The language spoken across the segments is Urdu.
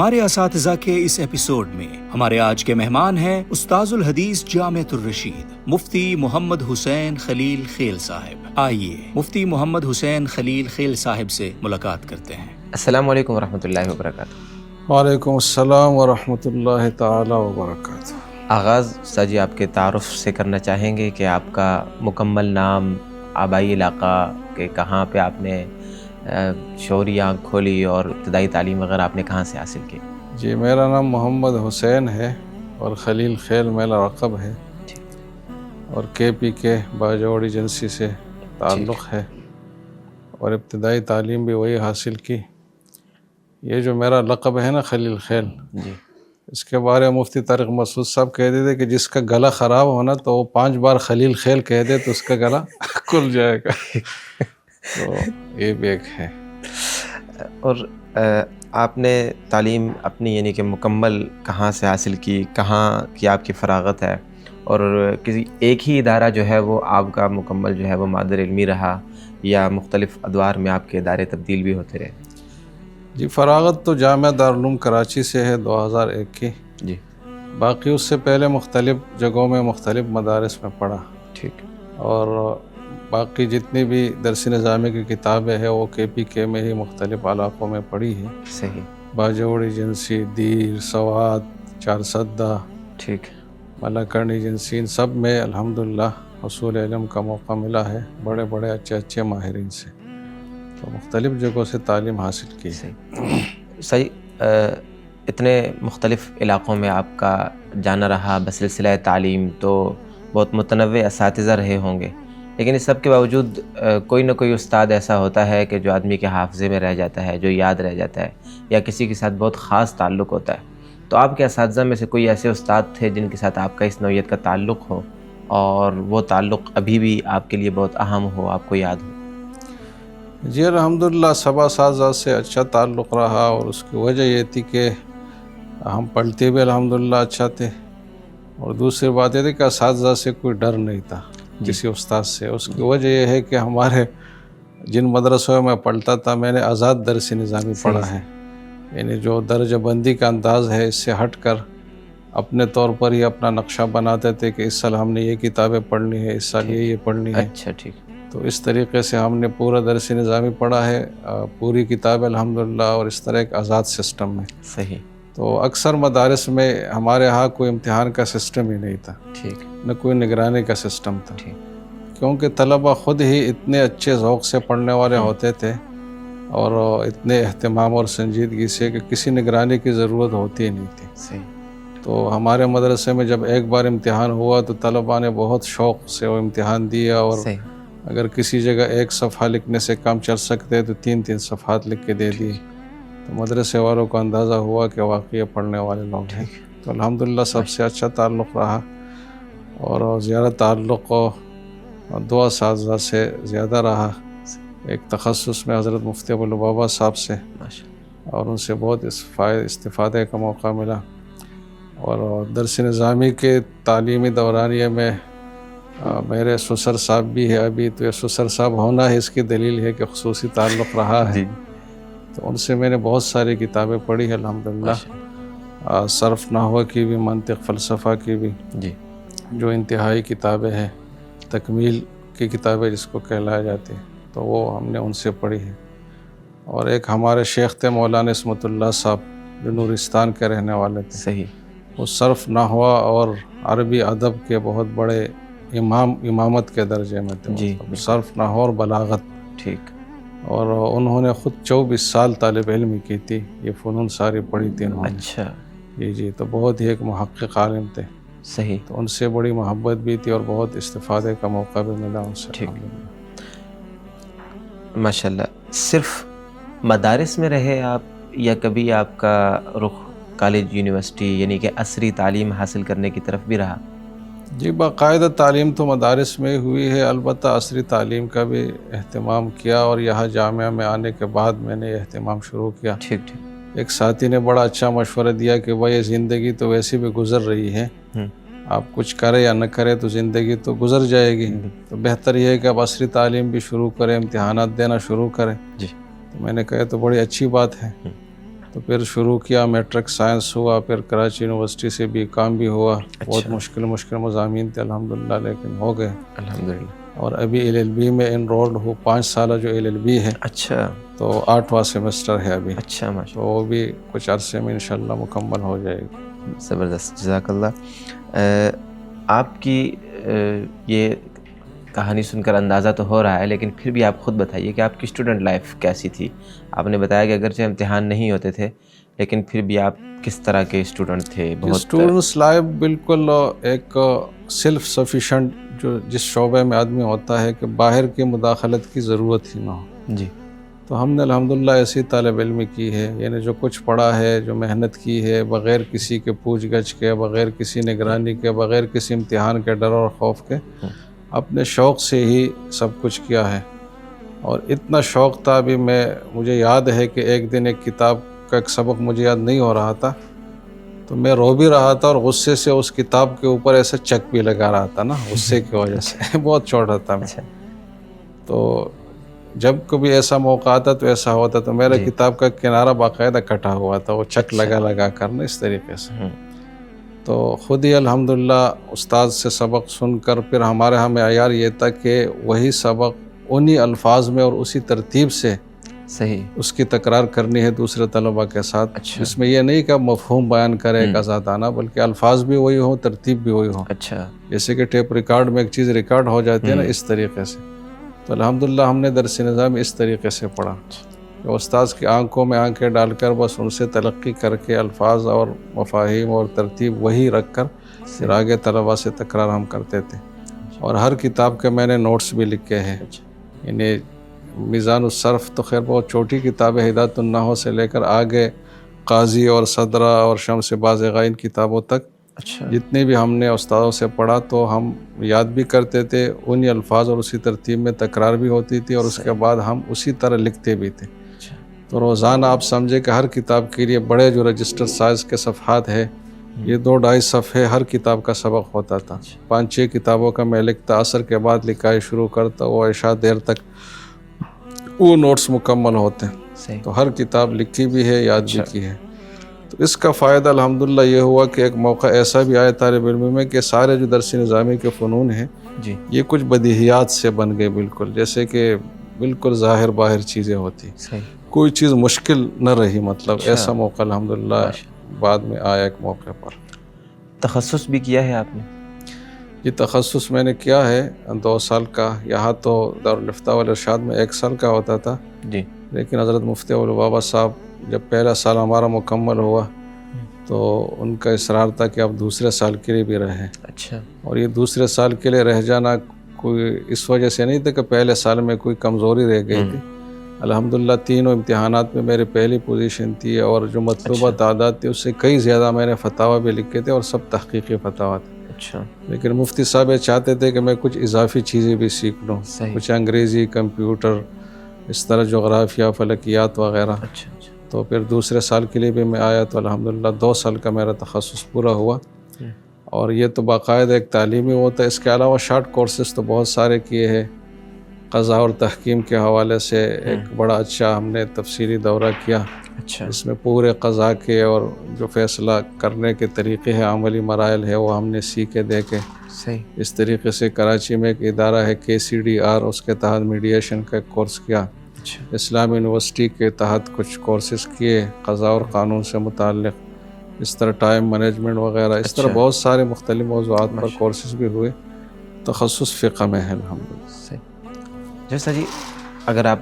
ہمارے اساتذہ کے اس ایپیسوڈ میں ہمارے آج کے مہمان ہیں استاذ الحدیث جامعۃ الرشید مفتی محمد حسین خلیل خیل صاحب۔ آئیے مفتی محمد حسین خلیل خیل صاحب سے ملاقات کرتے ہیں۔ السلام علیکم ورحمۃ اللہ وبرکاتہ۔ وعلیکم السلام ورحمۃ اللہ تعالی وبرکاتہ۔ آغاز استاد جی آپ کے تعارف سے کرنا چاہیں گے کہ آپ کا مکمل نام، آبائی علاقہ، کہ کہاں پہ آپ نے شعوری آنکھ کھولی اور ابتدائی تعلیم وغیرہ آپ نے کہاں سے حاصل کی؟ جی، میرا نام محمد حسین ہے اور خلیل خیل میرا رقب ہے، اور کے باجوڑ ایجنسی سے تعلق ہے، اور ابتدائی تعلیم بھی وہی حاصل کی۔ یہ جو میرا لقب ہے نا خلیل خیل، جی، اس کے بارے میں مفتی طارق مسعود صاحب کہتے تھے کہ جس کا گلا خراب ہونا تو وہ 5 بار خلیل خیل کہہ دے تو اس کا گلا کھل جائے گا، تو یہ بھی ایک ہے۔ اور آپ نے تعلیم اپنی یعنی کہ مکمل کہاں سے حاصل کی، کہاں کی آپ کی فراغت ہے، اور کسی ایک ہی ادارہ جو ہے وہ آپ کا مکمل جو ہے وہ مادر علمی رہا، یا مختلف ادوار میں آپ کے ادارے تبدیل بھی ہوتے رہے؟ جی، فراغت تو جامعہ دارالعلوم کراچی سے ہے 2001 کی۔ جی، باقی اس سے پہلے مختلف جگہوں میں مختلف مدارس میں پڑھا، ٹھیک، اور باقی جتنی بھی درس نظامی کی کتابیں ہیں وہ کے میں ہی مختلف علاقوں میں پڑھی ہے۔ صحیح، باجوڑ ایجنسی، دیر، سوات، چارسدہ، ٹھیک، ملاکنڈ ایجنسی، ان سب میں الحمدللہ حصول علم کا موقع ملا ہے، بڑے بڑے اچھے ماہرین سے، تو مختلف جگہوں سے تعلیم حاصل کی ہے۔ صحیح۔ اتنے مختلف علاقوں میں آپ کا جانا رہا بسلسلہ تعلیم، تو بہت متنوع اساتذہ رہے ہوں گے، لیکن اس سب کے باوجود کوئی نہ کوئی استاد ایسا ہوتا ہے کہ جو آدمی کے حافظے میں رہ جاتا ہے، جو یاد رہ جاتا ہے، یا کسی کے ساتھ بہت خاص تعلق ہوتا ہے۔ تو آپ کے اساتذہ میں سے کوئی ایسے استاد تھے جن کے ساتھ آپ کا اس نوعیت کا تعلق ہو، اور وہ تعلق ابھی بھی آپ کے لیے بہت اہم ہو، آپ کو یاد ہو؟ جی الحمدللہ، سب اساتذہ سے اچھا تعلق رہا، اور اس کی وجہ یہ تھی کہ ہم پڑھتے بھی الحمدللہ اچھا تھے، اور دوسری بات یہ تھی کہ اساتذہ سے کوئی ڈر نہیں تھا کسی استاد سے۔ اس کی وجہ یہ ہے کہ ہمارے جن مدرسوں میں پڑھتا تھا میں نے آزاد درس نظامی پڑھا ہے، یعنی جو درجہ بندی کا انداز ہے اس سے ہٹ کر اپنے طور پر ہی اپنا نقشہ بناتے تھے کہ اس سال ہم نے یہ کتابیں پڑھنی ہے، اس سال یہ پڑھنی ہے۔ اچھا، ٹھیک۔ تو اس طریقے سے ہم نے پورا درس نظامی پڑھا ہے، پوری کتاب الحمدللہ، اور اس طرح ایک آزاد سسٹم میں۔ صحیح۔ تو اکثر مدارس میں ہمارے ہاں کوئی امتحان کا سسٹم ہی نہیں تھا، ٹھیک، نہ کوئی نگرانی کا سسٹم تھا، ٹھیک، کیونکہ طلبہ خود ہی اتنے اچھے ذوق سے پڑھنے والے ہوتے تھے، اور اتنے اہتمام اور سنجیدگی سے کہ کسی نگرانی کی ضرورت ہوتی ہی نہیں تھی۔ صحیح۔ تو ہمارے مدرسے میں جب ایک بار امتحان ہوا تو طلبہ نے بہت شوق سے وہ امتحان دیا، اور صحیح، اگر کسی جگہ ایک صفحہ لکھنے سے کام چل سکتے تو 3 صفحات لکھ کے دے دیے، تو مدرسے والوں کو اندازہ ہوا کہ واقعی پڑھنے والے لوگ ہیں۔ تو الحمدللہ سب سے اچھا تعلق رہا، اور زیادہ تعلق 2 اساتذہ سے زیادہ رہا۔ ایک تخصص میں حضرت مفتی ابوالبابا صاحب سے، اور ان سے بہت استفادے کا موقع ملا، اور درس نظامی کے تعلیمی دورانیے میں میرے سسر صاحب بھی ہے ابھی، تو یہ سسر صاحب ہونا ہے اس کی دلیل ہے کہ خصوصی تعلق رہا ہے۔ تو ان سے میں نے بہت ساری کتابیں پڑھی ہے الحمدللہ، صرف نحو کی بھی، منطق فلسفہ کی بھی، جی، جو انتہائی کتابیں ہیں، تکمیل کی کتابیں جس کو کہلایا جاتی ہیں، تو وہ ہم نے ان سے پڑھی ہے۔ اور ایک ہمارے شیخ تھے مولانا عصمت اللہ صاحب، جو نورستان کے رہنے والے تھے، صحیح، وہ صرف نحو اور عربی ادب کے بہت بڑے امامت کے درجے میں تھے، جی، صرف نحو اور بلاغت، ٹھیک، اور انہوں نے خود 24 سال طالب علمی کی تھی، یہ فنون ساری پڑھی تھی انہوں نے۔ اچھا، جی، تو بہت ہی ایک محقق عالم تھے، صحیح، تو ان سے بڑی محبت بھی تھی، اور بہت استفادے کا موقع بھی ملا ان سے۔ ٹھیک، ماشاءاللہ۔ صرف مدارس میں رہے آپ، یا کبھی آپ کا رخ کالج، یونیورسٹی یعنی کہ عصری تعلیم حاصل کرنے کی طرف بھی رہا؟ جی، باقاعدہ تعلیم تو مدارس میں ہوئی ہے، البتہ عصری تعلیم کا بھی اہتمام کیا، اور یہاں جامعہ میں آنے کے بعد میں نے یہ اہتمام شروع کیا۔ ٹھیک، ٹھیک، ایک ساتھی نے بڑا اچھا مشورہ دیا کہ بھائی زندگی تو ویسی بھی گزر رہی ہے، آپ کچھ کرے یا نہ کرے تو زندگی تو گزر جائے گی، تو بہتر یہ ہے کہ آپ عصری تعلیم بھی شروع کریں، امتحانات دینا شروع کریں۔ جی، تو میں نے کہا تو بڑی اچھی بات ہے، تو پھر شروع کیا، میٹرک سائنس ہوا، پھر کراچی یونیورسٹی سے BCom بھی ہوا. بہت مشکل مضامین تھے الحمدللہ، لیکن ہو گئے الحمدللہ. اور ابھی LLB میں انرولڈ ہوں. 5 سالہ جو LLB ہے، اچھا تو 8واں سیمسٹر ہے ابھی. اچھا ماشاء تو وہ بھی کچھ عرصے میں انشاءاللہ مکمل ہو جائے گی. اللہ، زبردست، جزاک اللہ. آپ کی یہ کہانی سن کر اندازہ تو ہو رہا ہے، لیکن پھر بھی آپ خود بتائیے کہ آپ کی اسٹوڈنٹ لائف کیسی تھی. آپ نے بتایا کہ اگرچہ امتحان نہیں ہوتے تھے، لیکن پھر بھی آپ کس طرح کے اسٹوڈنٹ تھے؟ بہت اسٹوڈنٹس لائف بالکل ایک سیلف سفیشینٹ، جو جس شعبے میں آدمی ہوتا ہے کہ باہر کی مداخلت کی ضرورت ہی نہ ہو. جی. تو ہم نے الحمدللہ ایسی طالب علمی کی ہے، یعنی جو کچھ پڑھا ہے، جو محنت کی ہے، بغیر کسی کے پوچھ گچھ کے، بغیر کسی نگرانی کے، بغیر کسی امتحان کے ڈر اور خوف کے، اپنے شوق سے ہی سب کچھ کیا ہے. اور اتنا شوق تھا، ابھی مجھے یاد ہے کہ ایک دن ایک کتاب کا ایک سبق مجھے یاد نہیں ہو رہا تھا، تو میں رو بھی رہا تھا اور غصے سے اس کتاب کے اوپر ایسے چک بھی لگا رہا تھا نا، غصے کی وجہ سے. بہت چھوٹا تھا میں. تو جب کبھی ایسا موقع آتا تو ایسا ہوتا، تو میرے کتاب کا کنارہ باقاعدہ کٹا ہوا تھا، وہ چک لگا کر نا اس طریقے سے. تو خود ہی الحمدللہ استاد سے سبق سن کر پھر ہمارے ہاں معیار یہ تھا کہ وہی سبق انہی الفاظ میں اور اسی ترتیب سے صحیح اس کی تکرار کرنی ہے دوسرے طلباء کے ساتھ. اچھا. اس میں یہ نہیں کہ مفہوم بیان کرے ایک آزادانہ، بلکہ الفاظ بھی وہی ہوں، ترتیب بھی وہی ہوں. اچھا. جیسے کہ ٹیپ ریکارڈ میں ایک چیز ریکارڈ ہو جاتی ہے نا، اس طریقے سے. تو الحمدللہ ہم نے درس نظام اس طریقے سے پڑھا کہ استاذ کی آنکھوں میں آنکھیں ڈال کر بس ان سے تلقی کر کے الفاظ اور مفاہیم اور ترتیب وہی رکھ کر پھر آگے طلباء سے تکرار ہم کرتے تھے. اور ہر کتاب کے میں نے نوٹس بھی لکھے ہیں. یعنی میزان الصرف تو خیر بہت چھوٹی کتاب ہے، ہدایت النحو سے لے کر آگے قاضی اور صدرہ اور شمس بازغہ ان کتابوں تک جتنے بھی ہم نے استادوں سے پڑھا تو ہم یاد بھی کرتے تھے، انہی الفاظ اور اسی ترتیب میں تکرار بھی ہوتی تھی، اور اس کے بعد ہم اسی طرح لکھتے بھی تھے. تو روزانہ آپ سمجھے کہ ہر کتاب کے لیے بڑے جو رجسٹر سائز کے صفحات ہے، یہ 2-2.5 صفحے ہر کتاب کا سبق ہوتا تھا. 5-6 کتابوں کا میں لکھتا، عصر کے بعد لکھائی شروع کرتا، وہ عشاء دیر تک وہ نوٹس مکمل ہوتے ہیں. تو ہر کتاب لکھی بھی ہے، یاد بھی کی ہے. تو اس کا فائدہ الحمدللہ یہ ہوا کہ ایک موقع ایسا بھی آیا طالب علم میں کہ سارے جو درس نظامی کے فنون ہیں یہ کچھ بدیہیات سے بن گئے، بالکل جیسے کہ بالکل ظاہر باہر چیزیں ہوتی، کوئی چیز مشکل نہ رہی. مطلب ایسا موقع الحمدللہ بعد میں آیا ایک موقع پر. تخصص بھی کیا ہے آپ نے؟ یہ تخصص میں نے کیا ہے 2 سال کا. یہاں تو دارالفتاء والارشاد میں 1 سال کا ہوتا تھا جی، لیکن حضرت مفتی بابا صاحب جب پہلا سال ہمارا مکمل ہوا تو ان کا اصرار تھا کہ آپ دوسرے سال کے لیے بھی رہیں. اچھا. اور یہ دوسرے سال کے لیے رہ جانا کوئی اس وجہ سے نہیں تھا کہ پہلے سال میں کوئی کمزوری رہ گئی تھی. الحمدللہ تینوں امتحانات میں میری پہلی پوزیشن تھی، اور جو مطلوبہ تعداد تھی اس سے کئی زیادہ میں نے فتاوی بھی لکھے تھے، اور سب تحقیقی فتاوی تھے. اچھا. لیکن مفتی صاحب یہ چاہتے تھے کہ میں کچھ اضافی چیزیں بھی سیکھ لوں، کچھ انگریزی، کمپیوٹر، اس طرح جغرافیہ، فلکیات وغیرہ. تو پھر دوسرے سال کے لیے بھی میں آیا تو الحمدللہ 2 سال کا میرا تخصص پورا ہوا. اور یہ تو باقاعدہ ایک تعلیمی ہوتا ہے. اس کے علاوہ شارٹ کورسز تو بہت سارے کیے ہیں. قضاء اور تحکیم کے حوالے سے ایک بڑا اچھا ہم نے تفصیلی دورہ کیا. اس میں پورے قضاء کے اور جو فیصلہ کرنے کے طریقے ہیں، عملی مراحل ہے، وہ ہم نے سیکھے دیکھے. اس طریقے سے کراچی میں ایک ادارہ ہے KCDR، اس کے تحت میڈیشن کا ایک کورس کیا. اسلامی یونیورسٹی کے تحت کچھ کورسز کیے قضاء اور قانون سے متعلق. اس طرح ٹائم مینجمنٹ وغیرہ، اس طرح بہت سارے مختلف موضوعات پر کورسز بھی ہوئے. تخصص فقہ میں ہے الحمدللہ. جیسا جی، اگر آپ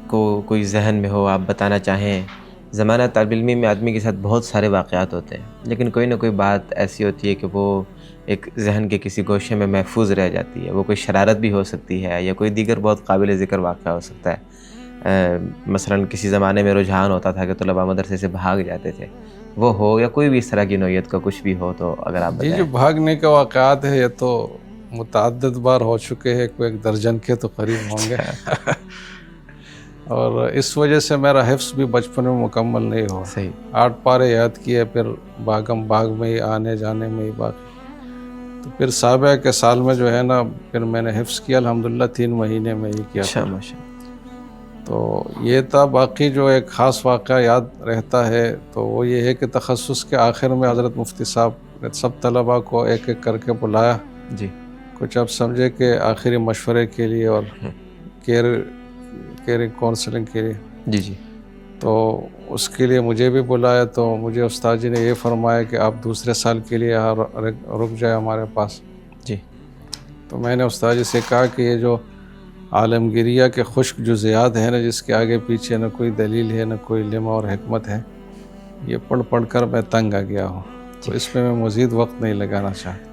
کو کوئی ذہن میں ہو، آپ بتانا چاہیں. زمانہ طالب علمی میں آدمی کے ساتھ بہت سارے واقعات ہوتے ہیں، لیکن کوئی نہ کوئی بات ایسی ہوتی ہے کہ وہ ایک ذہن کے کسی گوشے میں محفوظ رہ جاتی ہے. وہ کوئی شرارت بھی ہو سکتی ہے، یا کوئی دیگر بہت قابل ذکر واقعہ ہو سکتا ہے. مثلاً کسی زمانے میں رجحان ہوتا تھا کہ طلباء مدرسے سے بھاگ جاتے تھے، وہ ہو، یا کوئی بھی اس طرح کی نوعیت کا کچھ بھی ہو، تو اگر آپ بتائیں. یہ جو بھاگنے کے واقعات ہیں یہ تو متعدد بار ہو چکے ہیں، کوئی 1 درجن کے تو قریب ہوں گے. اور اس وجہ سے میرا حفظ بھی بچپن میں مکمل نہیں ہوا. 8 پارے یاد کیے، پھر باغم باغ میں ہی آنے جانے میں ہی باقی. تو پھر سابعہ کے سال میں جو ہے نا، پھر میں نے حفظ کیا الحمدللہ 3 مہینے میں ہی کیا. اچھا، ماشاء اللہ. تو یہ تھا. باقی جو ایک خاص واقعہ یاد رہتا ہے تو وہ یہ ہے کہ تخصص کے آخر میں حضرت مفتی صاحب نے سب طلباء کو ایک ایک کر کے بلایا. جی. کچھ اب سمجھے کہ آخری مشورے کے لیے اور کیئرنگ کونسلنگ کے لیے. جی. تو اس کے لیے مجھے بھی بلایا. تو مجھے استاد جی نے یہ فرمایا کہ آپ دوسرے سال کے لیے یہاں رک جائے ہمارے پاس. جی. تو میں نے استاد جی سے کہا کہ یہ جو عالمگیریہ کے خشک جزیات ہیں نا، جس کے آگے پیچھے نہ کوئی دلیل ہے نہ کوئی علم اور حکمت ہے، یہ پڑھ پڑھ کر میں تنگ آ گیا ہوں. تو اس میں مزید وقت نہیں لگانا چاہتا.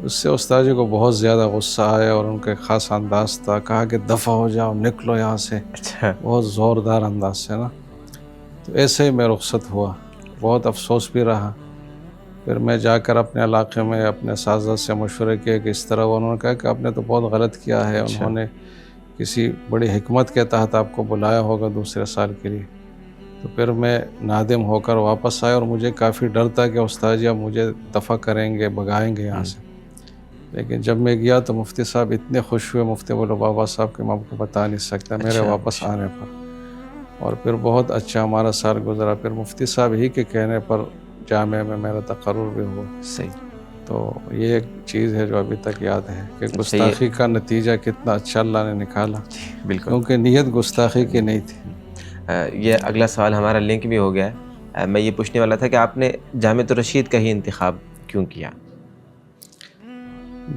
اس سے استاد جی کو بہت زیادہ غصہ آیا اور ان کا ایک خاص انداز تھا. کہا کہ دفع ہو جاؤ، نکلو یہاں سے. اچھا. بہت زوردار انداز سے نا. تو ایسے ہی میں رخصت ہوا. بہت افسوس بھی رہا. پھر میں جا کر اپنے علاقے میں اپنے اساتذہ سے مشورہ کیا کہ اس طرح. انہوں نے کہا کہ آپ نے تو بہت غلط کیا ہے. انہوں نے کسی بڑی حکمت کے تحت آپ کو بلایا ہوگا دوسرے سال کے لیے. تو پھر میں نادم ہو کر واپس آیا اور مجھے کافی ڈر تھا کہ استاد جی اب مجھے دفع کریں گے، بھگائیں گے یہاں سے. لیکن جب میں گیا تو مفتی صاحب اتنے خوش ہوئے، مفتی بابا صاحب کہ میں آپ کو بتا نہیں سکتا میرے واپس آنے پر. اور پھر بہت اچھا ہمارا سال گزرا. پھر مفتی صاحب ہی کے کہنے پر جامعہ میں میرا تقرر بھی ہوا. صحیح. تو یہ ایک چیز ہے جو ابھی تک یاد ہے کہ گستاخی کا نتیجہ کتنا اچھا اللہ نے نکالا. بالکل. کیونکہ نیت گستاخی کی نہیں تھی. یہ اگلا سوال ہمارا لنک بھی ہو گیا ہے. میں یہ پوچھنے والا تھا کہ آپ نے جامعۃ الرشید کا ہی انتخاب کیوں کیا؟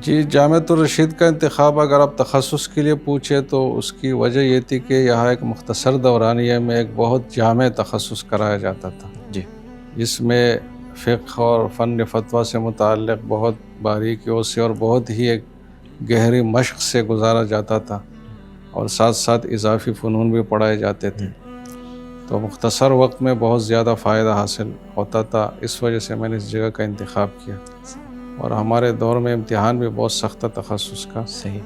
جی، جامعۃ الرشید کا انتخاب اگر آپ تخصص کے لیے پوچھے تو اس کی وجہ یہ تھی کہ یہاں ایک مختصر دورانیہ میں ایک بہت جامع تخصص کرایا جاتا تھا. جی. جس میں فقہ اور فن فتویٰ سے متعلق بہت باریکیوں سے اور بہت ہی ایک گہری مشق سے گزارا جاتا تھا، اور ساتھ ساتھ اضافی فنون بھی پڑھائے جاتے تھے. تو مختصر وقت میں بہت زیادہ فائدہ حاصل ہوتا تھا. اس وجہ سے میں نے اس جگہ کا انتخاب کیا. اور ہمارے دور میں امتحان بھی بہت سخت تھا تخصص کا. صحیح.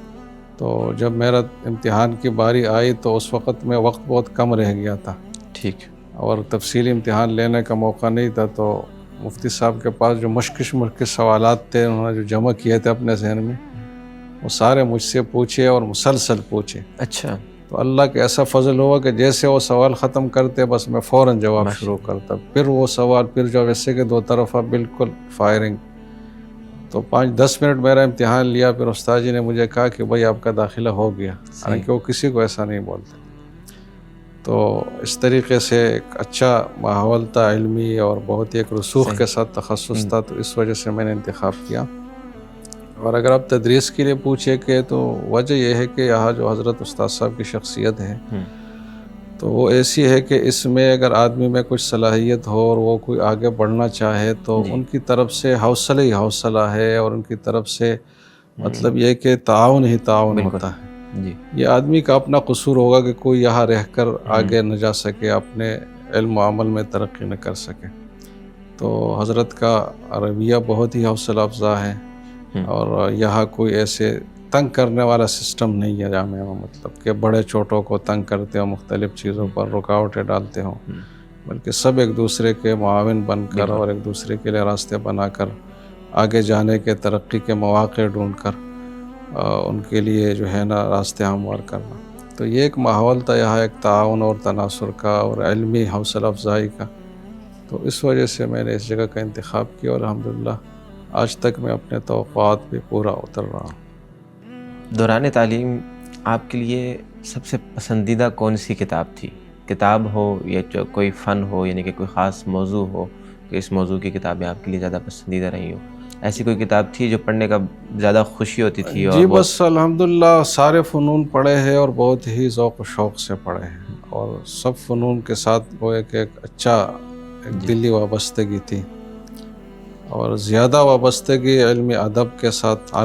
تو جب میرا امتحان کی باری آئی تو اس وقت میں وقت بہت کم رہ گیا تھا. ٹھیک. اور تفصیلی امتحان لینے کا موقع نہیں تھا. تو مفتی صاحب کے پاس جو مشکش سوالات تھے انہوں نے جو جمع کیے تھے اپنے ذہن میں، وہ سارے مجھ سے پوچھے اور مسلسل پوچھے. اچھا. تو اللہ کا ایسا فضل ہوا کہ جیسے وہ سوال ختم کرتے بس میں فوراً جواب شروع کرتا. پھر وہ سوال پھر جو ویسے کہ دو طرفہ بالکل فائرنگ. تو 5-10 منٹ میرا امتحان لیا. پھر استاد جی نے مجھے کہا کہ بھائی آپ کا داخلہ ہو گیا. حالانکہ وہ کسی کو ایسا نہیں بولتے. تو اس طریقے سے ایک اچھا ماحول تھا علمی اور بہت ہی ایک رسوخ کے ساتھ تخصص تھا. تو اس وجہ سے میں نے انتخاب کیا. اور اگر آپ تدریس کے لیے پوچھے کہ تو وجہ یہ ہے کہ یہاں جو حضرت استاد صاحب کی شخصیت ہے تو وہ ایسی ہے کہ اس میں اگر آدمی میں کچھ صلاحیت ہو اور وہ کوئی آگے بڑھنا چاہے تو ان کی طرف سے حوصلہ ہی حوصلہ ہے، اور ان کی طرف سے مطلب یہ کہ تعاون ہی تعاون ہوتا ہے. جی. یہ آدمی کا اپنا قصور ہوگا کہ کوئی یہاں رہ کر آگے نہ جا سکے، اپنے علم و عمل میں ترقی نہ کر سکے. تو حضرت کا رویہ بہت ہی حوصلہ افزا ہے. اور یہاں کوئی ایسے تنگ کرنے والا سسٹم نہیں ہے جامعہ میں، مطلب کہ بڑے چھوٹوں کو تنگ کرتے ہوں، مختلف چیزوں پر رکاوٹیں ڈالتے ہوں، بلکہ سب ایک دوسرے کے معاون بن کر اور ایک دوسرے کے لیے راستے بنا کر آگے جانے کے ترقی کے مواقع ڈھونڈ کر ان کے لیے جو ہے نا راستے ہموار کرنا. تو یہ ایک ماحول تھا یہاں ایک تعاون اور تناصر کا اور علمی حوصلہ افزائی کا. تو اس وجہ سے میں نے اس جگہ کا انتخاب کیا اور الحمدللہ آج تک میں اپنے توقعات پہ پورا اتر رہا ہوں. دوران تعلیم آپ کے لیے سب سے پسندیدہ کون سی کتاب تھی؟ کتاب ہو یا کوئی فن ہو، یعنی کہ کوئی خاص موضوع ہو کہ اس موضوع کی کتابیں آپ کے لیے زیادہ پسندیدہ رہی ہوں؟ ایسی کوئی کتاب تھی جو پڑھنے کا زیادہ خوشی ہوتی تھی؟ جی بس الحمدللہ سارے فنون پڑھے ہیں اور بہت ہی ذوق و شوق سے پڑھے ہیں، اور سب فنون کے ساتھ وہ ایک اچھا ایک دلی وابستگی تھی، اور زیادہ وابستگی علمی ادب کے ساتھ.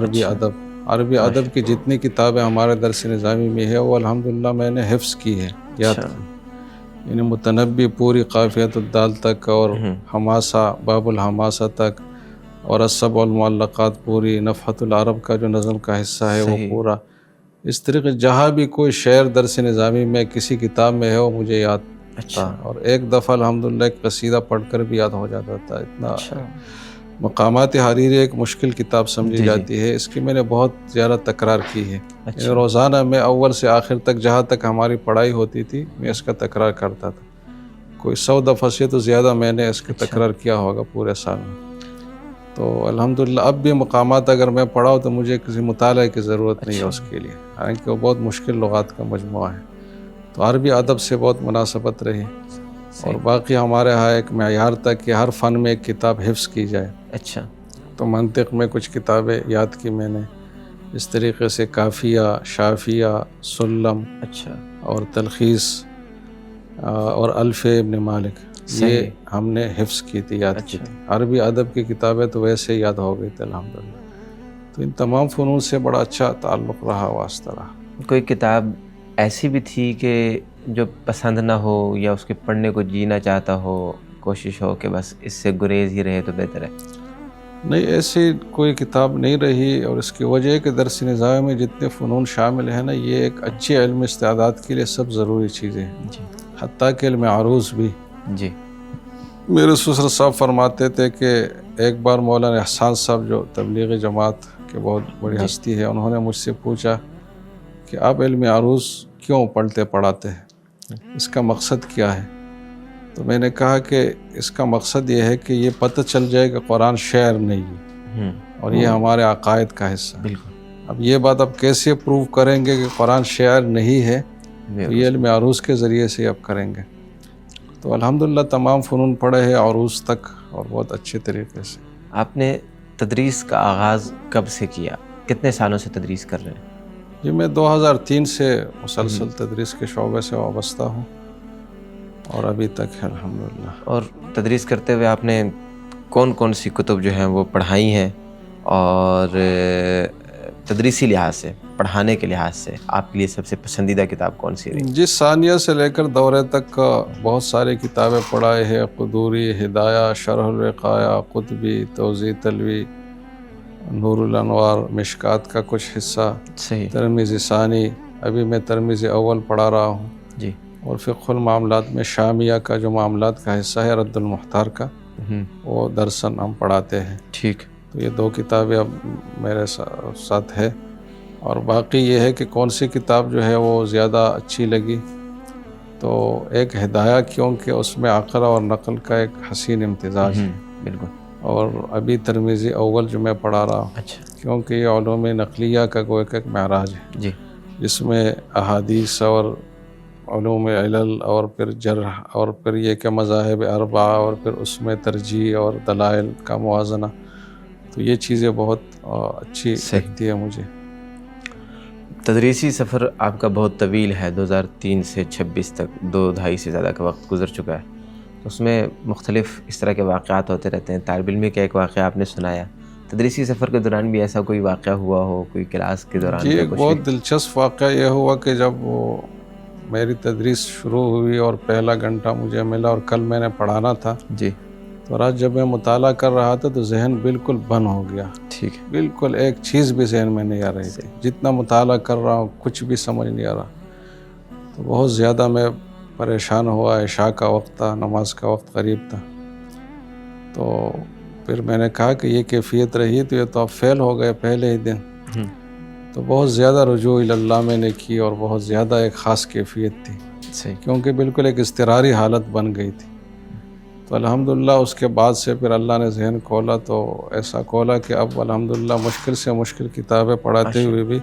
عربی ادب کی جتنی کتابیں ہمارے درس نظامی میں ہے وہ الحمدللہ میں نے حفظ کی ہے، یاد کی. یعنی متنبی پوری قافیت الدال تک، اور حماسہ باب الحماسہ تک، اور السبع المعلقات پوری، نفحۃ العرب کا جو نظم کا حصہ ہے وہ پورا. اس طریقے جہاں بھی کوئی شعر درس نظامی میں کسی کتاب میں ہے وہ مجھے یاد تھا. اور ایک دفعہ الحمدللہ ایک قصیدہ پڑھ کر بھی یاد ہو جاتا تھا. اتنا مقامات حریری ایک مشکل کتاب سمجھی جاتی ہے، اس کی میں نے بہت زیادہ تکرار کی ہے. روزانہ میں اول سے آخر تک جہاں تک ہماری پڑھائی ہوتی تھی میں اس کا تکرار کرتا تھا. کوئی 100 دفعہ سے تو زیادہ میں نے اس کا تکرار کیا ہوگا پورے سال میں. تو الحمدللہ اب بھی مقامات اگر میں پڑھاؤں تو مجھے کسی مطالعے کی ضرورت نہیں ہے اس کے لیے، حالانکہ وہ بہت مشکل لغات کا مجموعہ ہے. تو عربی ادب سے بہت مناسبت رہی. اور باقی ہمارے ہاں ایک معیار تھا کہ ہر فن میں ایک کتاب حفظ کی جائے. اچھا. تو منطق میں کچھ کتابیں یاد کی میں نے، اس طریقے سے کافیہ، شافیہ، سلم، اچھا، اور تلخیص اور الف ابن مالک، یہ ہم نے حفظ کی تھی، یاد کی تھی. عربی ادب کی کتابیں تو ویسے ہی یاد ہو گئی تھی الحمدللہ. تو ان تمام فنون سے بڑا اچھا تعلق رہا، واسطہ رہا. کوئی کتاب ایسی بھی تھی کہ جو پسند نہ ہو یا اس کے پڑھنے کو جینا چاہتا ہو، کوشش ہو کہ بس اس سے گریز ہی رہے تو بہتر ہے؟ نہیں، ایسی کوئی کتاب نہیں رہی. اور اس کی وجہ ہے کہ درس نظام میں جتنے فنون شامل ہیں نا، یہ ایک اچھے علم استعداد کے لیے سب ضروری چیزیں ہیں. جی. حتیٰ کہ علم عروض بھی. جی. میرے سسر صاحب فرماتے تھے کہ ایک بار مولانا احسان صاحب جو تبلیغی جماعت کے بہت بڑی ہستی ہے، انہوں نے مجھ سے پوچھا کہ آپ علم عروض کیوں پڑھاتے ہیں، اس کا مقصد کیا ہے؟ تو میں نے کہا کہ اس کا مقصد یہ ہے کہ یہ پتہ چل جائے کہ قرآن شعر نہیں ہے اور یہ ہمارے عقائد کا حصہ ہے. بالکل. اب یہ بات اب کیسے پروو کریں گے کہ قرآن شعر نہیں ہے؟ تو یہ علم عروض کے ذریعے سے اب کریں گے. تو الحمدللہ تمام فنون پڑھے ہیں عروض تک، اور بہت اچھے طریقے سے. آپ نے تدریس کا آغاز کب سے کیا؟ کتنے سالوں سے تدریس کر رہے ہیں؟ جی، میں 2003 سے مسلسل تدریس کے شعبے سے وابستہ ہوں، اور ابھی تک ہے الحمدللہ. اور تدریس کرتے ہوئے آپ نے کون کون سی کتب جو ہیں وہ پڑھائی ہیں، اور تدریسی لحاظ سے، پڑھانے کے لحاظ سے آپ کے لیے سب سے پسندیدہ کتاب کون سی رہی؟ جس ثانیہ سے لے کر دورے تک بہت ساری کتابیں پڑھائے ہیں. قدوری، ہدایہ، شرح الوقایہ، قطبی، توضیح تلوی، نور الانوار، مشکات کا کچھ حصہ، صحیح. ترمذی ثانی، ابھی میں ترمذی اول پڑھا رہا ہوں. جی. اور فقہ المعاملات میں شامیہ کا جو معاملات کا حصہ ہے، رد المختار کا، وہ درسن ہم پڑھاتے ہیں. ٹھیک. تو یہ 2 کتابیں اب میرے ساتھ ہے. اور باقی یہ ہے کہ کون سی کتاب جو ہے وہ زیادہ اچھی لگی، تو ایک ہدایہ، کیونکہ اس میں عقل اور نقل کا ایک حسین امتزاج ہے. بالکل. اور ابھی ترمذی اول جو میں پڑھا رہا ہوں، اچھا، کیونکہ یہ علوم نقلیہ کا کوئی ایک معراج ہے. جی. جس میں احادیث اور علوم علل اور پھر جرح اور پھر یہ کہ مذاہب اربعہ اور پھر اس میں ترجیح اور دلائل کا موازنہ، تو یہ چیزیں بہت اچھی لگتی ہے مجھے. تدریسی سفر آپ کا بہت طویل ہے، 2003 سے 26 تک 2-2.5 سے زیادہ کا وقت گزر چکا ہے. اس میں مختلف اس طرح کے واقعات ہوتے رہتے ہیں. طالب علمی کا ایک واقعہ آپ نے سنایا، تدریسی سفر کے دوران بھی ایسا کوئی واقعہ ہوا ہو، کوئی کلاس کے دوران؟ جی، ایک بہت دلچسپ واقعہ یہ ہوا کہ جب وہ میری تدریس شروع ہوئی اور پہلا گھنٹہ مجھے ملا اور کل میں نے پڑھانا تھا، جی، تو رات جب میں مطالعہ کر رہا تھا تو ذہن بالکل بند ہو گیا. ٹھیک. بالکل ایک چیز بھی ذہن میں نہیں آ رہی تھی. جتنا مطالعہ کر رہا ہوں کچھ بھی سمجھ نہیں آ رہا. تو بہت زیادہ میں پریشان ہوا. عشاء کا وقت تھا، نماز کا وقت قریب تھا. تو پھر میں نے کہا کہ یہ کیفیت رہی تو یہ تو اب فیل ہو گئے پہلے ہی دن. تو بہت زیادہ رجوع اللہ میں نے کی، اور بہت زیادہ ایک خاص کیفیت تھی. صحیح. کیونکہ بالکل ایک اضطراری حالت بن گئی تھی. تو الحمدللہ اس کے بعد سے پھر اللہ نے ذہن کھولا، تو ایسا کھولا کہ اب الحمدللہ مشکل سے مشکل کتابیں پڑھاتے ہوئے بھی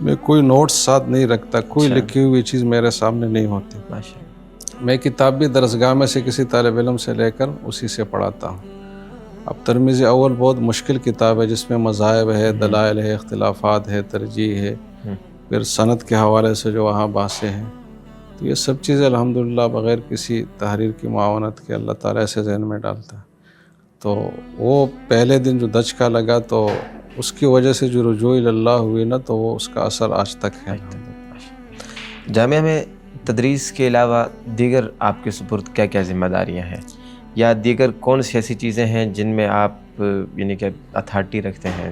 میں کوئی نوٹس ساتھ نہیں رکھتا، کوئی لکھی ہوئی چیز میرے سامنے نہیں ہوتی. میں کتاب بھی درسگاہ میں سے کسی طالب علم سے لے کر اسی سے پڑھاتا ہوں. اب ترمذی اول بہت مشکل کتاب ہے، جس میں مذاہب ہے، دلائل ہے، اختلافات ہے، ترجیح ہے، پھر سند کے حوالے سے جو وہاں بحثیں ہیں. تو یہ سب چیزیں الحمدللہ بغیر کسی تحریر کی معاونت کے اللہ تعالیٰ ایسے ذہن میں ڈالتا ہے. تو وہ پہلے دن جو دھچکا لگا، تو اس کی وجہ سے جو رجوع اللہ ہوئی نا، تو وہ اس کا اثر آج تک ہے. جامعہ میں تدریس کے علاوہ دیگر آپ کے سپرد کیا کیا ذمہ داریاں ہیں، یا دیگر کون سی ایسی چیزیں ہیں جن میں آپ یعنی کہ اتھارٹی رکھتے ہیں؟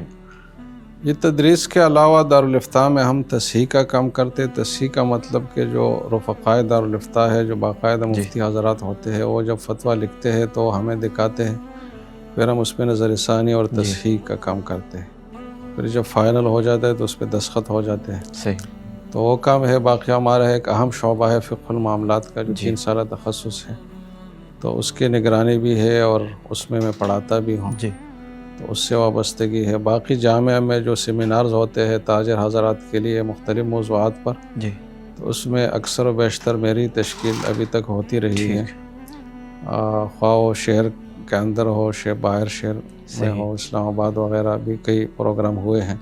یہ تدریس کے علاوہ دارالفتاء میں ہم تصحیح کا کام کرتے. تصحیح کا مطلب کہ جو رفقائے دارالفتاء ہے، جو باقاعدہ مفتی حضرات ہوتے ہیں، وہ جب فتویٰ لکھتے ہیں تو ہمیں دکھاتے ہیں پھر ہم اس پہ نظر ثانی اور تصحیح کا کام کرتے ہیں. پھر جب فائنل ہو جاتا ہے تو اس پہ دستخط ہو جاتے ہیں. صحیح. تو وہ کام ہے. باقی ہمارا ایک اہم شعبہ ہے فقہ المعاملات کا جو 3 سالہ تخصص ہے، تو اس کی نگرانی بھی ہے اور اس میں پڑھاتا بھی ہوں. جی. تو اس سے وابستگی ہے. باقی جامعہ میں جو سیمینارز ہوتے ہیں تاجر حضرات کے لیے مختلف موضوعات پر، جی، تو اس میں اکثر و بیشتر میری تشکیل ابھی تک ہوتی رہی ہے. خواہ وہ شہر کے اندر ہو، باہر شہر میں ہو، اسلام آباد وغیرہ بھی کئی پروگرام ہوئے ہیں.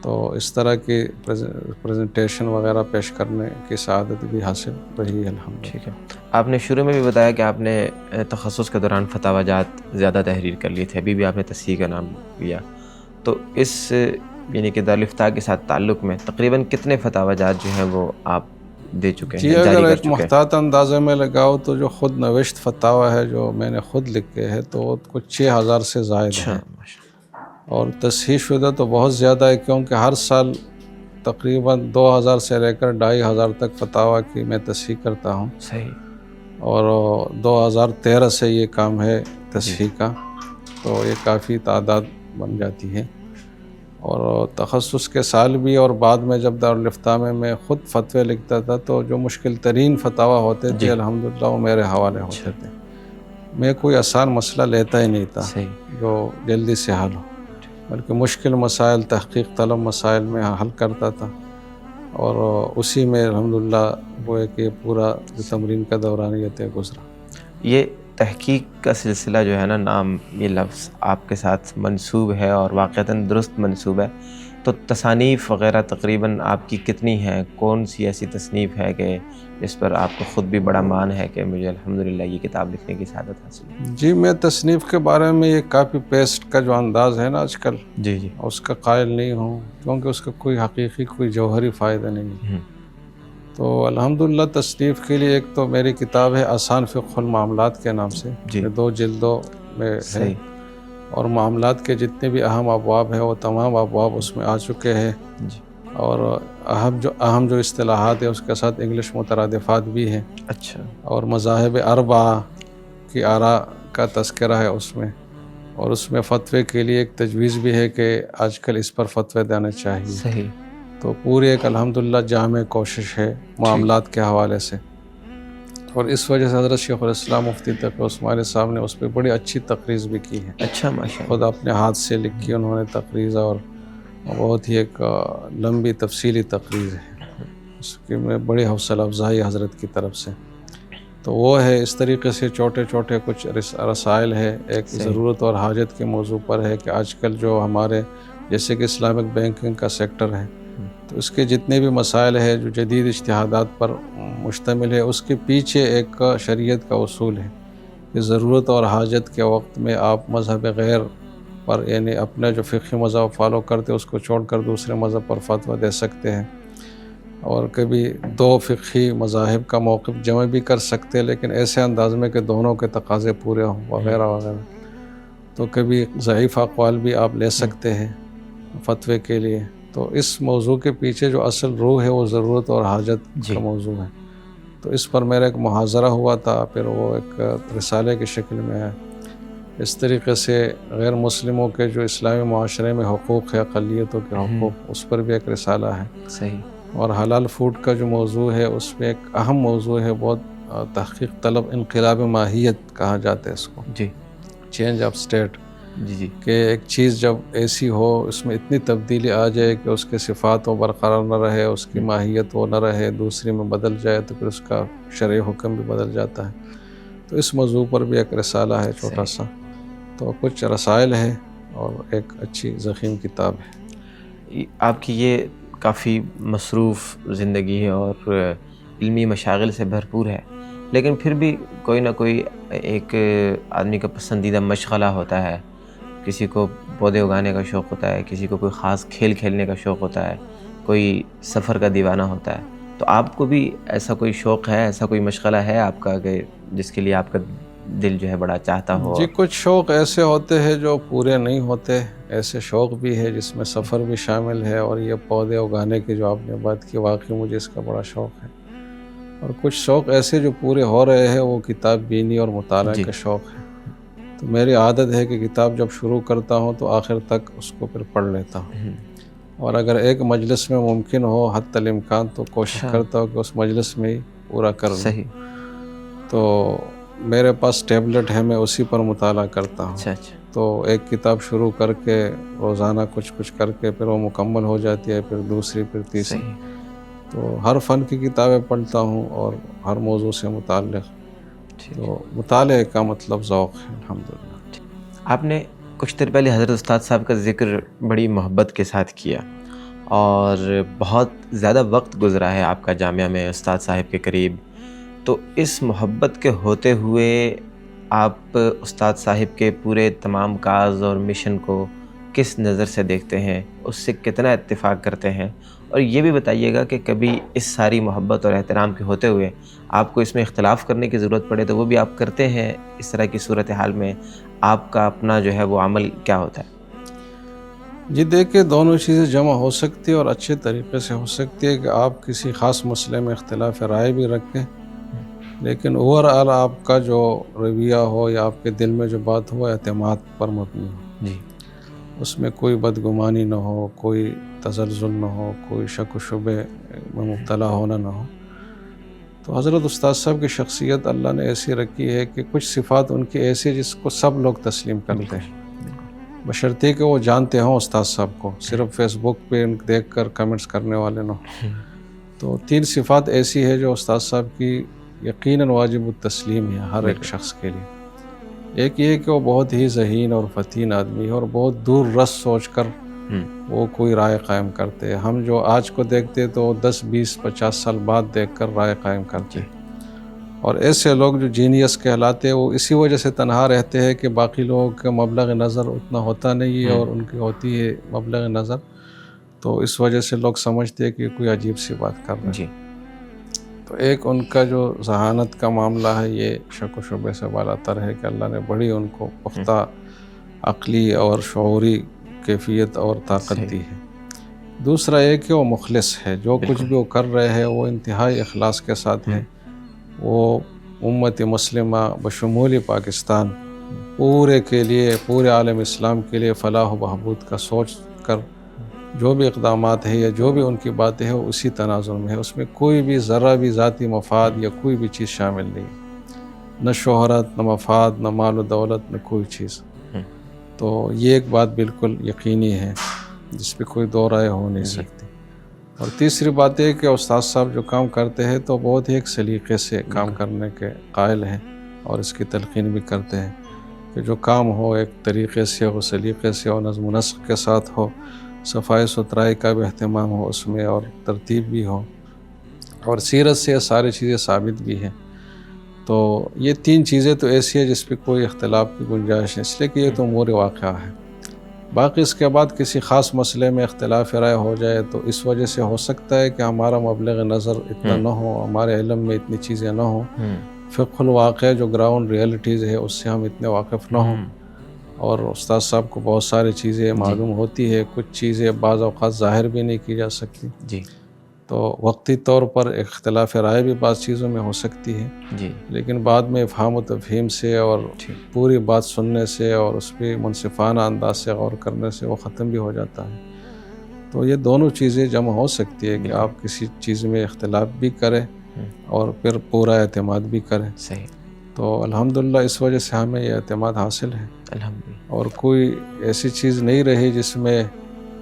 تو اس طرح کی پریزنٹیشن وغیرہ پیش کرنے کی سعادت بھی حاصل رہی ہے الحمدللہ. ٹھیک ہے. آپ نے شروع میں بھی بتایا کہ آپ نے تخصص کے دوران فتاوی جات زیادہ تحریر کر لیے تھے، ابھی بھی آپ نے تصحیح کا نام لیا. تو اس یعنی کہ دارالفتاء کے ساتھ تعلق میں تقریباً کتنے فتاوی جات جو ہیں وہ آپ دے چکے ہیں، جی جاری اگر کر ایک چکے ہیں؟ محتاط اندازے میں لگاؤ تو جو خود نوشت فتاوی ہے جو میں نے خود لکھے ہے تو وہ کچھ 6000 سے زائد ہے. اور تصحیح شدہ تو بہت زیادہ ہے، کیونکہ ہر سال تقریباً 2000 سے لے کر 2500 تک فتاوی کی میں تصحیح کرتا ہوں. صحیح. اور 2013 سے یہ کام ہے تصحیح کا، تو یہ کافی تعداد بن جاتی ہے. اور تخصص کے سال بھی اور بعد میں جب دارالفتاء میں خود فتوے لکھتا تھا تو جو مشکل ترین فتاوی ہوتے تھے الحمدللہ وہ میرے حوالے ہوتے تھے. میں کوئی آسان مسئلہ لیتا ہی نہیں تھا جو جلدی سے حل ہو، بلکہ مشکل مسائل، تحقیق طلب مسائل میں حل کرتا تھا. اور اسی میں الحمدللہ وہ ہے کہ پورا جو تمرین کا دوران یہ گزرا. یہ تحقیق کا سلسلہ جو ہے نا، نام یہ لفظ آپ کے ساتھ منسوب ہے اور واقعتاً درست منسوب ہے. تو تصانیف وغیرہ تقریباً آپ کی کتنی ہیں؟ کون سی ایسی تصنیف ہے کہ جس پر آپ کو خود بھی بڑا مان ہے کہ مجھے الحمدللہ یہ کتاب لکھنے کی سعادت حاصل ہے؟ جی میں تصنیف کے بارے میں یہ کاپی پیسٹ کا جو انداز ہے نا آج کل، جی اس کا قائل نہیں ہوں، کیونکہ اس کا کوئی حقیقی کوئی جوہری فائدہ نہیں ہے. تو الحمدللہ تصنیف کے لیے ایک تو میری کتاب ہے آسان فقہ المعاملات کے نام سے، 2 جلدوں میں ہے. اور معاملات کے جتنے بھی اہم ابواب ہیں وہ تمام ابواب اس میں آ چکے ہیں. اور اہم جو اصطلاحات ہیں اس کے ساتھ انگلش مترادفات بھی ہیں. اچھا. اور مذاہب اربعہ کی آراء کا تذکرہ ہے اس میں. اور اس میں فتوے کے لیے ایک تجویز بھی ہے کہ آج کل اس پر فتوے دینے چاہیے. صحیح. تو پوری ایک الحمدللہ جامع کوشش ہے معاملات کے حوالے سے. اور اس وجہ سے حضرت شیخ الاسلام مفتی تقی عثمانی صاحب نے اس پہ بڑی اچھی تقریر بھی کی ہے. اچھا، ماشاء اللہ. خود اپنے ہاتھ سے لکھی انہوں نے تقریر، اور بہت ہی ایک لمبی تفصیلی تقریر ہے. اس کی میں بڑی حوصلہ افزائی حضرت کی طرف سے. تو وہ ہے اس طریقے سے چھوٹے چھوٹے کچھ رسائل ہے. ایک ضرورت اور حاجت کے موضوع پر ہے کہ آج کل جو ہمارے جیسے کہ اسلامک بینکنگ کا سیکٹر ہے، تو اس کے جتنے بھی مسائل ہیں جو جدید اجتہادات پر مشتمل ہے، اس کے پیچھے ایک شریعت کا اصول ہے کہ ضرورت اور حاجت کے وقت میں آپ مذہب غیر پر، یعنی اپنا جو فقہی مذہب فالو کرتے اس کو چھوڑ کر دوسرے مذہب پر فتویٰ دے سکتے ہیں. اور کبھی 2 فقہی مذاہب کا موقف جمع بھی کر سکتے، لیکن ایسے انداز میں کہ دونوں کے تقاضے پورے ہوں وغیرہ وغیرہ. تو کبھی ضعیف اقوال بھی آپ لے سکتے ہیں فتوے کے لیے. تو اس موضوع کے پیچھے جو اصل روح ہے وہ ضرورت اور حاجت کا موضوع ہے. تو اس پر میرا ایک محاضرہ ہوا تھا، پھر وہ ایک رسالے کی شکل میں ہے. اس طریقے سے غیر مسلموں کے جو اسلامی معاشرے میں حقوق ہے، اقلیتوں کے حقوق، اس پر بھی ایک رسالہ ہے. صحیح. اور حلال فوڈ کا جو موضوع ہے اس میں ایک اہم موضوع ہے، بہت تحقیق طلب، انقلاب ماہیت کہا جاتا ہے اس کو. جی. Change of state. جی. کہ ایک چیز جب ایسی ہو اس میں اتنی تبدیلی آ جائے کہ اس کے صفات وہ برقرار نہ رہے، اس کی ماہیت وہ نہ رہے، دوسری میں بدل جائے، تو پھر اس کا شرعی حکم بھی بدل جاتا ہے. تو اس موضوع پر بھی ایک رسالہ ہے چھوٹا سا. تو کچھ رسائل ہے اور ایک اچھی ضخیم کتاب ہے. آپ کی یہ کافی مصروف زندگی ہے اور علمی مشاغل سے بھرپور ہے، لیکن پھر بھی کوئی نہ کوئی ایک آدمی کا پسندیدہ مشغلہ ہوتا ہے. کسی کو پودے اگانے کا شوق ہوتا ہے، کسی کو کوئی خاص کھیل کھیلنے کا شوق ہوتا ہے، کوئی سفر کا دیوانہ ہوتا ہے. تو آپ کو بھی ایسا کوئی شوق ہے، ایسا کوئی مشغلہ ہے آپ کا کہ جس کے لیے آپ کا دل جو ہے بڑا چاہتا ہو؟ جی کچھ شوق ایسے ہوتے ہیں جو پورے نہیں ہوتے. ایسے شوق بھی ہے جس میں سفر بھی شامل ہے، اور یہ پودے اگانے کی جو آپ نے بات کی، واقعی مجھے اس کا بڑا شوق ہے. اور کچھ شوق ایسے جو پورے ہو رہے ہیں، وہ کتاب بینی اور مطالعہ کا شوق ہے. تو میری عادت ہے کہ کتاب جب شروع کرتا ہوں تو آخر تک اس کو پھر پڑھ لیتا ہوں، اور اگر ایک مجلس میں ممکن ہو حتی الامکان تو کوشش کرتا ہوں کہ اس مجلس میں ہی پورا کر لوں۔ صحیح۔ تو میرے پاس ٹیبلٹ ہے، میں اسی پر مطالعہ کرتا ہوں۔ اچھا اچھا، تو ایک کتاب شروع کر کے روزانہ کچھ کر کے پھر وہ مکمل ہو جاتی ہے، پھر دوسری، پھر تیسری۔ تو ہر فن کی کتابیں پڑھتا ہوں اور ہر موضوع سے متعلق، تو مطالعے کا مطلب ذوق ہے الحمدللہ۔ آپ نے کچھ دیر پہلے حضرت استاد صاحب کا ذکر بڑی محبت کے ساتھ کیا، اور بہت زیادہ وقت گزرا ہے آپ کا جامعہ میں استاد صاحب کے قریب، تو اس محبت کے ہوتے ہوئے آپ استاد صاحب کے پورے تمام کاز اور مشن کو کس نظر سے دیکھتے ہیں، اس سے کتنا اتفاق کرتے ہیں؟ اور یہ بھی بتائیے گا کہ کبھی اس ساری محبت اور احترام کے ہوتے ہوئے آپ کو اس میں اختلاف کرنے کی ضرورت پڑے تو وہ بھی آپ کرتے ہیں؟ اس طرح کی صورتحال میں آپ کا اپنا جو ہے وہ عمل کیا ہوتا ہے؟ جی دیکھیں، دونوں چیزیں جمع ہو سکتی ہے اور اچھے طریقے سے ہو سکتی ہے کہ آپ کسی خاص مسئلے میں اختلاف رائے بھی رکھیں، لیکن اوورآل آپ کا جو رویہ ہو یا آپ کے دل میں جو بات ہو اعتماد پر مبنی ہو، جی، اس میں کوئی بدگمانی نہ ہو، کوئی تزلزل نہ ہو، کوئی شک و شبے میں مبتلا ہونا نہ ہو۔ تو حضرت استاد صاحب کی شخصیت اللہ نے ایسی رکھی ہے کہ کچھ صفات ان کی ایسی جس کو سب لوگ تسلیم کرتے ہیں، بشرطے کہ وہ جانتے ہوں استاد صاحب کو، صرف فیس بک پہ دیکھ کر کمنٹس کرنے والے نہ ہوں۔ تو 3 صفات ایسی ہے جو استاد صاحب کی یقیناً واجب التسلیم ہے ہر ایک شخص کے لیے۔ ایک یہ کہ وہ بہت ہی ذہین اور فتین آدمی ہے، اور بہت دور رس سوچ کر وہ کوئی رائے قائم کرتے ہیں۔ ہم جو آج کو دیکھتے تو 10 20 50 سال بعد دیکھ کر رائے قائم کرتے ہیں، اور ایسے لوگ جو جینیس کہلاتے ہیں وہ اسی وجہ سے تنہا رہتے ہیں کہ باقی لوگوں کا مبلغ نظر اتنا ہوتا نہیں ہے اور ان کی ہوتی ہے مبلغ نظر، تو اس وجہ سے لوگ سمجھتے ہیں کہ کوئی عجیب سی بات کر رہے ہیں۔ تو ایک ان کا جو ذہانت کا معاملہ ہے یہ شک و شبے سے بالا تر ہے کہ اللہ نے بڑی ان کو پختہ عقلی اور شعوری کیفیت اور طاقت دی ہے۔ دوسرا یہ کہ وہ مخلص ہے، جو کچھ بھی وہ کر رہے ہیں وہ انتہائی اخلاص کے ساتھ ہے۔ وہ امت مسلمہ بشمول پاکستان پورے کے لیے، پورے عالم اسلام کے لیے فلاح و بہبود کا سوچ کر جو بھی اقدامات ہیں یا جو بھی ان کی باتیں ہیں وہ اسی تناظر میں ہے، اس میں کوئی بھی ذرہ بھی ذاتی مفاد یا کوئی بھی چیز شامل نہیں، نہ شہرت، نہ مفاد، نہ مال و دولت، نہ کوئی چیز۔ تو یہ ایک بات بالکل یقینی ہے جس پہ کوئی دو رائے ہو نہیں سکتی۔ اور تیسری بات یہ کہ استاد صاحب جو کام کرتے ہیں تو بہت ہی ایک سلیقے سے کام کرنے کے قائل ہیں، اور اس کی تلقین بھی کرتے ہیں کہ جو کام ہو ایک طریقے سے ہو، سلیقے سے ہو، نظم و نسق کے ساتھ ہو، صفائی ستھرائی کا بھی اہتمام ہو اس میں، اور ترتیب بھی ہو، اور سیرت سے یہ ساری چیزیں ثابت بھی ہیں۔ تو یہ 3 چیزیں تو ایسی ہیں جس پہ کوئی اختلاف کی گنجائش ہے، اس لیے کہ یہ تو امور واقعہ ہے۔ باقی اس کے بعد کسی خاص مسئلے میں اختلاف رائے ہو جائے تو اس وجہ سے ہو سکتا ہے کہ ہمارا مبلغ نظر اتنا نہ ہو، ہمارے علم میں اتنی چیزیں نہ ہوں، فقہ الواقع جو گراؤنڈ ریئلٹیز ہے اس سے ہم اتنے واقف نہ ہوں، اور استاد صاحب کو بہت ساری چیزیں معلوم ہوتی ہے، کچھ چیزیں بعض اوقات ظاہر بھی نہیں کی جا سکتی، تو وقتی طور پر اختلاف رائے بھی بعض چیزوں میں ہو سکتی ہے، لیکن بعد میں افہام و تفہیم سے اور پوری بات سننے سے اور اس پہ منصفانہ انداز سے غور کرنے سے وہ ختم بھی ہو جاتا ہے۔ تو یہ دونوں چیزیں جمع ہو سکتی ہے کہ آپ کسی چیز میں اختلاف بھی کریں اور پھر پورا اعتماد بھی کریں۔ تو الحمدللہ اس وجہ سے ہمیں یہ اعتماد حاصل ہے، اور کوئی ایسی چیز نہیں رہی جس میں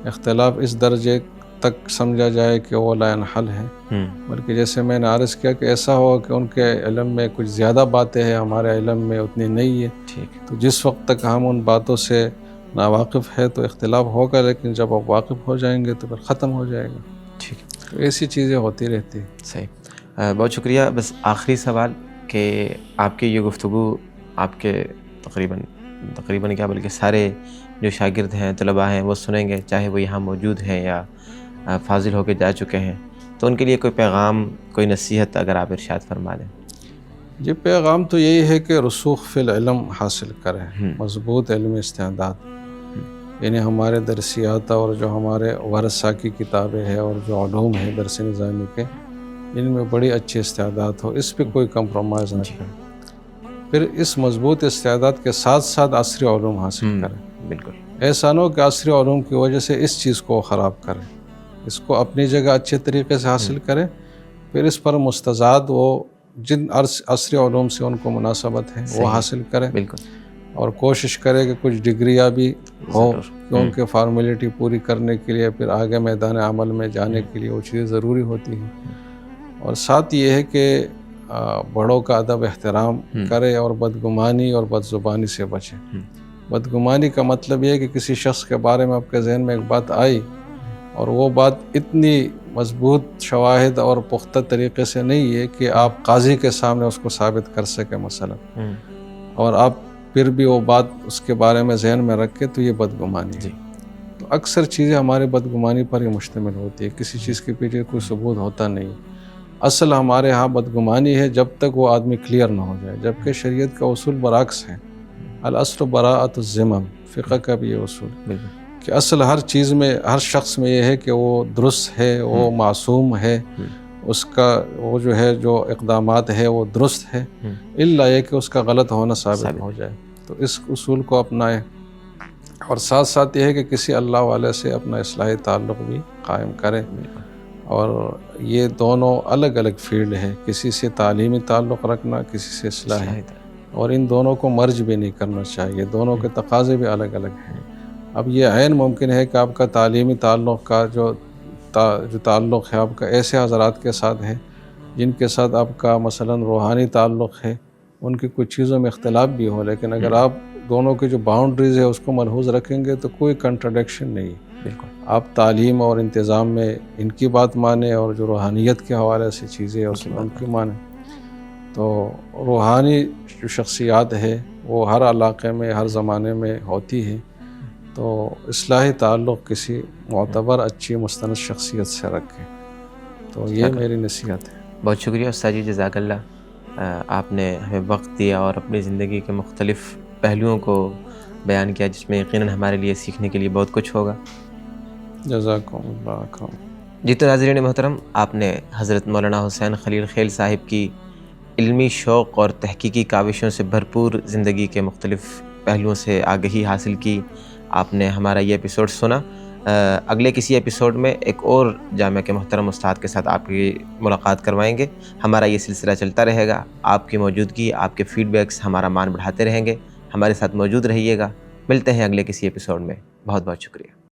اختلاف اس درجے تک سمجھا جائے کہ وہ لا ينحل ہے، بلکہ جیسے میں نے عرض کیا کہ ایسا ہو کہ ان کے علم میں کچھ زیادہ باتیں ہیں، ہمارے علم میں اتنی نہیں ہے، تو جس وقت تک ہم ان باتوں سے ناواقف ہے تو اختلاف ہوگا، لیکن جب آپ واقف ہو جائیں گے تو پھر ختم ہو جائے گا۔ تو ایسی چیزیں ہوتی رہتی ہیں۔ صحیح، بہت شکریہ۔ بس آخری سوال کہ آپ کی یہ گفتگو آپ کے تقریباً کیا بلکہ سارے جو شاگرد ہیں، طلباء ہیں، وہ سنیں گے، چاہے وہ یہاں موجود ہیں یا فاضل ہو کے جا چکے ہیں، تو ان کے لیے کوئی پیغام، کوئی نصیحت اگر آپ ارشاد فرما دیں۔ یہ پیغام تو یہی ہے کہ رسوخ فی العلم حاصل کریں، مضبوط علمی استعداد، یعنی ہمارے درسیات اور جو ہمارے ورثہ کی کتابیں ہیں اور جو علوم ہیں درس نظامی کے، ان میں بڑی اچھی استعداد ہو، اس پہ کوئی کمپرومائز نہ کریں۔ پھر اس مضبوط استعداد کے ساتھ ساتھ عصری علوم حاصل کریں. بالکل. ایسا نہ ہو کہ عصری علوم کی وجہ سے اس چیز کو خراب کریں. اس کو اپنی جگہ اچھے طریقے سے حاصل کریں، پھر اس پر مستزاد وہ جن عصری علوم سے ان کو مناسبت ہے وہ حاصل کریں. بالکل. اور کوشش کرے کہ کچھ ڈگریاں بھی ہوں، کیونکہ فارمیلٹی پوری کرنے کے لیے پھر آگے میدان عمل میں جانے کے لیے وہ چیزیں ضروری ہوتی ہیں. اور ساتھ یہ ہے کہ بڑوں کا ادب احترام کرے اور بدگمانی اور بدزبانی سے بچے. بدگمانی کا مطلب یہ ہے کہ کسی شخص کے بارے میں آپ کے ذہن میں ایک بات آئی اور وہ بات اتنی مضبوط شواہد اور پختہ طریقے سے نہیں ہے کہ آپ قاضی کے سامنے اس کو ثابت کر سکیں مثلا، اور آپ پھر بھی وہ بات اس کے بارے میں ذہن میں رکھے، تو یہ بدگمانی ہے. تو اکثر چیزیں ہمارے بدگمانی پر ہی مشتمل ہوتی ہے، کسی چیز کے پیچھے کوئی ثبوت ہوتا نہیں. اصل ہمارے ہاں بدگمانی ہے جب تک وہ آدمی کلیئر نہ ہو جائے، جبکہ شریعت کا اصول برعکس ہے. الاصل براءۃ الذمم، فقہ کا بھی یہ اصول کہ اصل ہر چیز میں، ہر شخص میں یہ ہے کہ وہ درست ہے، وہ معصوم ہے، اس کا وہ جو ہے جو اقدامات ہے وہ درست ہے، الا یہ کہ اس کا غلط ہونا ثابت ہو جائے. تو اس اصول کو اپنائیں، اور ساتھ ساتھ یہ ہے کہ کسی اللہ والے سے اپنا اصلاحی تعلق بھی قائم کریں. اور یہ دونوں الگ الگ فیلڈ ہے، کسی سے تعلیمی تعلق رکھنا، کسی سے اصلاحی، اور ان دونوں کو مرج بھی نہیں کرنا چاہیے، دونوں کے تقاضے بھی الگ الگ ہیں. اب یہ عین ممکن ہے کہ آپ کا تعلیمی تعلق کا جو تعلق ہے آپ کا ایسے حضرات کے ساتھ ہے جن کے ساتھ آپ کا مثلا روحانی تعلق ہے، ان کی کچھ چیزوں میں اختلاف بھی ہو، لیکن اگر آپ دونوں کی جو باؤنڈریز ہے اس کو ملحوظ رکھیں گے تو کوئی کنٹراڈکشن نہیں. بالکل. آپ تعلیم اور انتظام میں ان کی بات مانیں اور جو روحانیت کے حوالے سے چیزیں اس میں ان کی مانیں. تو روحانی جو شخصیات ہے وہ ہر علاقے میں، ہر زمانے میں ہوتی ہے. تو اصلاحی تعلق کسی معتبر اچھی مستند شخصیت سے رکھیں. تو یہ میری نصیحت ہے. بہت شکریہ استاد جی، جزاک اللہ. آپ نے ہمیں وقت دیا اور اپنی زندگی کے مختلف پہلوؤں کو بیان کیا، جس میں یقیناً ہمارے لیے سیکھنے کے لیے بہت کچھ ہوگا. جزاکم اللہ اکرم. جی تو ناظرین محترم، آپ نے حضرت مولانا حسین خلیل خیل صاحب کی علمی شوق اور تحقیقی کاوشوں سے بھرپور زندگی کے مختلف پہلوؤں سے آگہی حاصل کی. آپ نے ہمارا یہ ایپیسوڈ سنا. اگلے کسی ایپیسوڈ میں ایک اور جامعہ کے محترم استاد کے ساتھ آپ کی ملاقات کروائیں گے. ہمارا یہ سلسلہ چلتا رہے گا. آپ کی موجودگی، آپ کے فیڈ بیکس ہمارا مان بڑھاتے رہیں گے. ہمارے ساتھ موجود رہیے گا. ملتے ہیں اگلے کسی ایپیسوڈ میں. بہت بہت شکریہ.